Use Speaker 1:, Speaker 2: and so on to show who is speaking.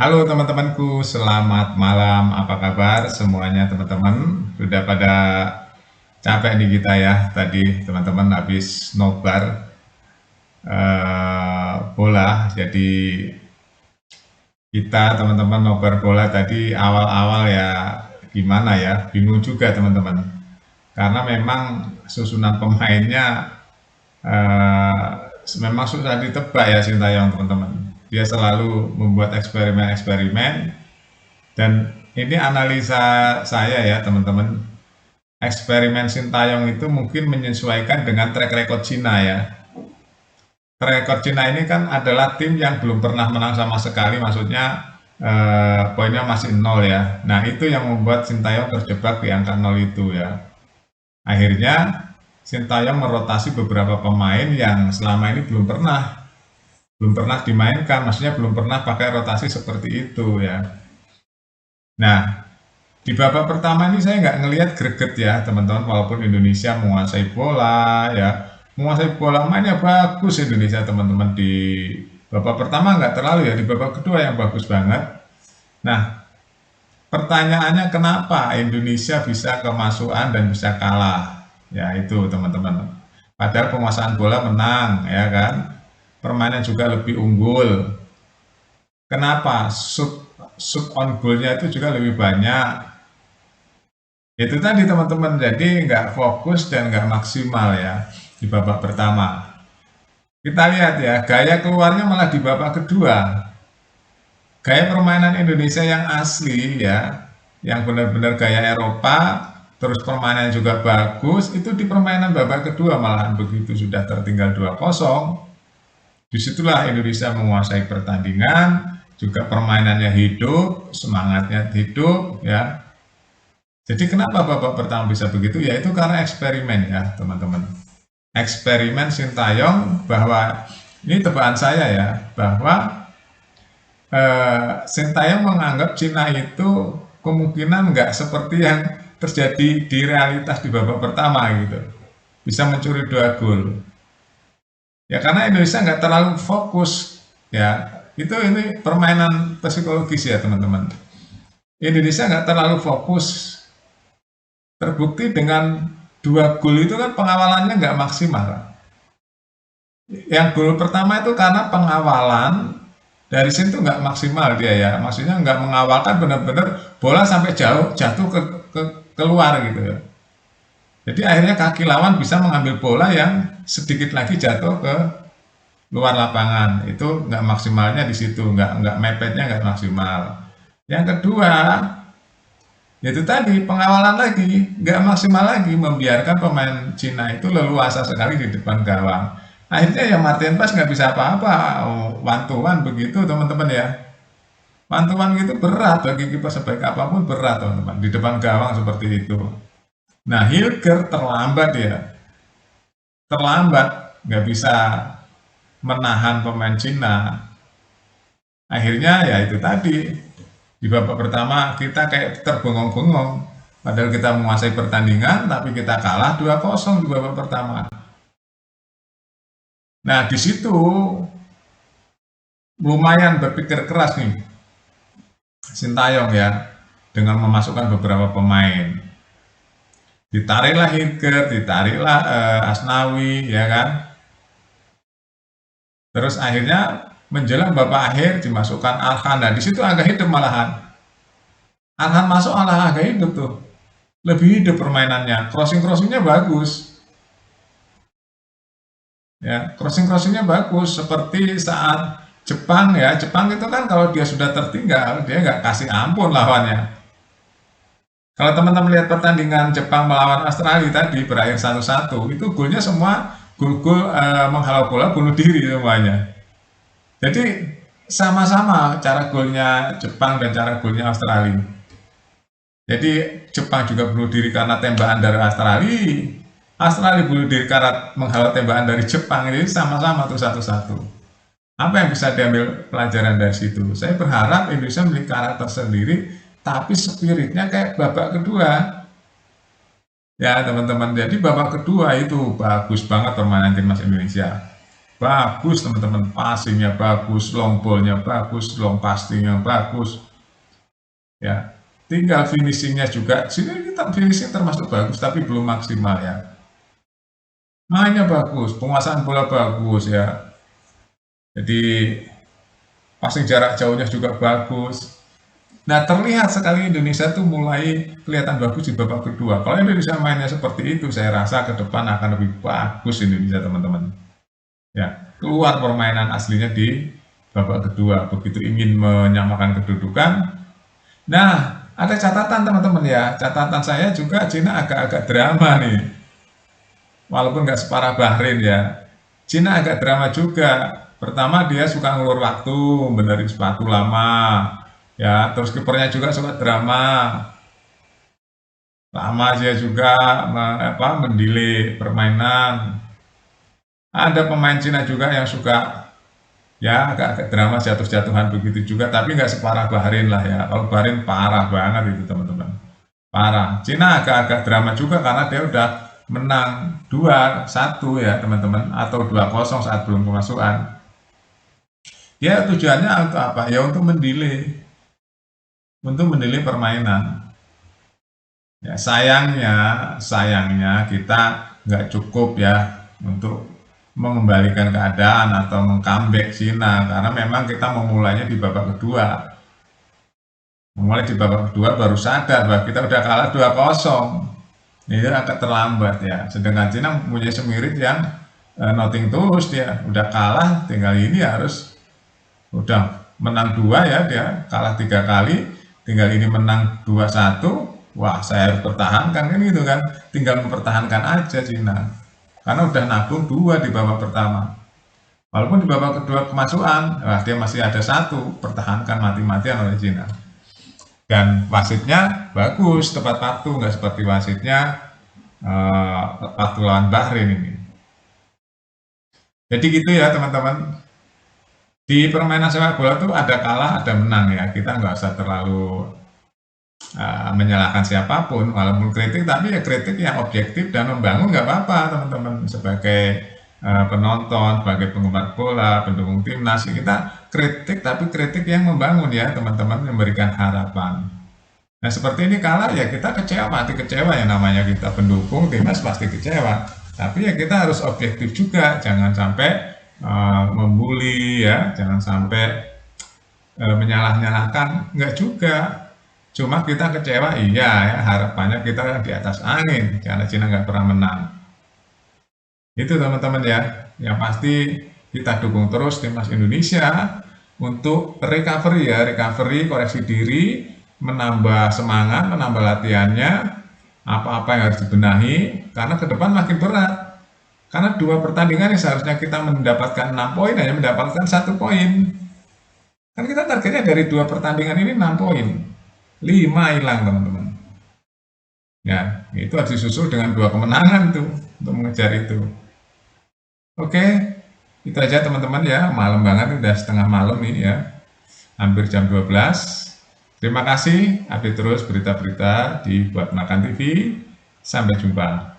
Speaker 1: Halo teman-temanku, selamat malam. Apa kabar semuanya teman-teman? Sudah pada capek nih kita ya tadi teman-teman habis nobar bola. Jadi kita teman-teman nobar bola tadi awal-awal ya gimana ya, bingung juga teman-teman. Karena memang susunan pemainnya eh, memang susah ditebak ya Sintayong teman-teman. Dia selalu membuat eksperimen-eksperimen. Dan ini analisa saya ya teman-teman, eksperimen Sintayong itu mungkin menyesuaikan dengan track record Cina ya. Track record Cina ini kan adalah tim yang belum pernah menang sama sekali, maksudnya poinnya masih nol ya. Nah itu yang membuat Sintayong terjebak di angka nol itu ya. Akhirnya Sintayong merotasi beberapa pemain yang selama ini belum pernah dimainkan, maksudnya belum pernah pakai rotasi seperti itu ya. Nah, di babak pertama ini saya nggak ngelihat greget ya teman-teman, walaupun Indonesia menguasai bola ya, menguasai bola mainnya bagus Indonesia teman-teman di babak pertama nggak terlalu ya, di babak kedua yang bagus banget. Nah, pertanyaannya kenapa Indonesia bisa kemasukan dan bisa kalah? Ya itu teman-teman. Padahal penguasaan bola menang ya kan, permainan juga lebih unggul. Kenapa? Shoot on goalnya itu juga lebih banyak. Itu tadi teman-teman, jadi nggak fokus dan nggak maksimal ya di babak pertama. Kita lihat ya, gaya keluarnya malah di babak kedua. Gaya permainan Indonesia yang asli ya, yang benar-benar gaya Eropa, terus permainan juga bagus, itu di permainan babak kedua malahan begitu sudah tertinggal 2-0. Disitulah Indonesia menguasai pertandingan, juga permainannya hidup, semangatnya hidup ya. Jadi kenapa babak pertama bisa begitu? Yaitu karena eksperimen ya teman-teman. Eksperimen Sintayong bahwa ini tebakan saya ya, bahwa Sintayong menganggap Cina itu kemungkinan nggak seperti yang terjadi di realitas di babak pertama gitu. Bisa mencuri 2 gol. Ya karena Indonesia nggak terlalu fokus ya. Ini permainan psikologis ya teman-teman. Indonesia nggak terlalu fokus. Terbukti dengan 2 gol itu kan pengawalannya nggak maksimal. Yang gol pertama itu karena pengawalan dari situ nggak maksimal dia ya. Maksudnya nggak mengawalkan benar-benar bola sampai jauh jatuh keluar gitu ya. Jadi akhirnya kaki lawan bisa mengambil bola yang sedikit lagi jatuh ke luar lapangan. Itu nggak maksimalnya di situ, nggak mepetnya nggak maksimal. Yang kedua, yaitu tadi pengawalan lagi nggak maksimal lagi, membiarkan pemain Cina itu leluasa sekali di depan gawang. Akhirnya ya Martin Pas nggak bisa apa-apa, wantuan begitu teman-teman ya. Wantuan gitu berat bagi kiper sebaik apapun, berat teman-teman di depan gawang seperti itu. Nah Hilger terlambat ya, terlambat, nggak bisa menahan pemain Cina. Akhirnya ya itu tadi, di babak pertama kita kayak terbengong-bengong. Padahal kita menguasai pertandingan, tapi kita kalah 2-0 di babak pertama. Nah, di situ lumayan berpikir keras nih Sintayong ya, dengan memasukkan beberapa pemain. Ditariklah Hilger, ditariklah Asnawi, ya kan. Terus akhirnya menjelang babak akhir dimasukkan Arhan. Nah, di situ agak hidup malahan. Arhan masuk malah agak hidup tuh. Lebih hidup permainannya. Crossing-crossingnya bagus. Ya, crossing-crossingnya bagus seperti saat Jepang ya. Jepang itu kan kalau dia sudah tertinggal, dia nggak kasih ampun lawannya. Kalau teman-teman lihat pertandingan Jepang melawan Australia tadi berakhir 1-1, itu golnya semua gol-gol menghalau bola bunuh diri semuanya. Jadi sama-sama cara golnya Jepang dan cara golnya Australia. Jadi Jepang juga bunuh diri karena tembakan dari Australia, Australia bunuh diri karena menghalau tembakan dari Jepang. Jadi sama-sama tuh satu-satu. Apa yang bisa diambil pelajaran dari situ? Saya berharap Indonesia memiliki karakter sendiri, tapi spiritnya kayak babak kedua. Ya teman-teman, jadi babak kedua itu bagus banget permainan timnas Indonesia. bagus teman-teman, passingnya bagus, long ballnya bagus, long passingnya bagus, ya. Tinggal finishingnya juga, sini kita finishing termasuk bagus, tapi belum maksimal ya. Mainnya bagus, penguasaan bola bagus ya. Jadi passing jarak jauhnya juga bagus. Nah, terlihat sekali Indonesia tuh mulai kelihatan bagus di babak kedua. Kalau Indonesia mainnya seperti itu, saya rasa ke depan akan lebih bagus Indonesia, teman-teman. Ya, keluar permainan aslinya di babak kedua. Begitu ingin menyamakan kedudukan. Nah, ada catatan teman-teman ya. Catatan saya juga Cina agak-agak drama nih. Walaupun nggak separah Bahrain ya. Cina agak drama juga. Pertama dia suka ngulur waktu, benerin sepatu lama. Ya, terus kipernya juga suka drama. Lama dia juga mendelay permainan. Ada pemain Cina juga yang suka ya agak-agak drama jatuh-jatuhan begitu juga, tapi nggak separah Bahrain lah ya. Kalau Bahrain parah banget itu teman-teman, parah. Cina agak-agak drama juga karena dia udah menang 2-1 ya teman-teman, atau 2-0 saat belum kemasukan. Ya tujuannya untuk apa? Ya untuk mendelay permainan. Ya sayangnya kita nggak cukup ya untuk mengembalikan keadaan atau meng-comeback Cina, karena memang kita memulainya di babak kedua. Memulai di babak kedua baru sadar bahwa kita udah kalah 2-0. Ini agak terlambat ya. Sedangkan Cina punya spirit yang nothing tulus, dia udah kalah, tinggal ini harus udah menang 2 ya, dia kalah 3 kali, tinggal ini menang 2-1. Wah, saya harus pertahankan kan gitu kan. Tinggal mempertahankan aja Cina. Karena udah nabung 2 di babak pertama. Walaupun di babak kedua kemasukan, wah, dia masih ada 1, pertahankan mati-matian oleh Cina. Dan wasitnya bagus, tepat waktu, nggak seperti wasitnya waktu lawan Bahrain ini. Jadi gitu ya teman-teman. Di permainan sepak bola tuh ada kalah, ada menang ya. Kita nggak usah terlalu menyalahkan siapapun, walaupun kritik, tapi ya kritik yang objektif dan membangun nggak apa-apa teman-teman. Sebagai penonton, sebagai penggemar bola, pendukung timnas, kita kritik, tapi kritik yang membangun ya teman-teman, memberikan harapan. Nah seperti ini kalah ya kita kecewa, mati kecewa ya, namanya kita pendukung timnas pasti kecewa. Tapi ya kita harus objektif juga, jangan sampai membuli ya, jangan sampai menyalah-nyalahkan, nggak juga. Cuma kita kecewa, iya ya, harapannya kita di atas angin karena Cina nggak pernah menang. Itu teman-teman ya, yang pasti kita dukung terus timnas Indonesia untuk recovery ya, recovery, koreksi diri, menambah semangat, menambah latihannya, apa-apa yang harus dibenahi, karena ke depan makin berat. Karena 2 pertandingan yang seharusnya kita mendapatkan 6 poin, hanya mendapatkan 1 poin. Kan kita targetnya dari 2 pertandingan ini 6 poin. 5 hilang teman-teman. Ya, itu harus disusul dengan 2 kemenangan tuh untuk mengejar itu. Oke, itu aja teman-teman ya. Malam banget, udah setengah malam nih ya. Hampir jam 12. Terima kasih, update terus berita-berita di Buat Makan TV. Sampai jumpa.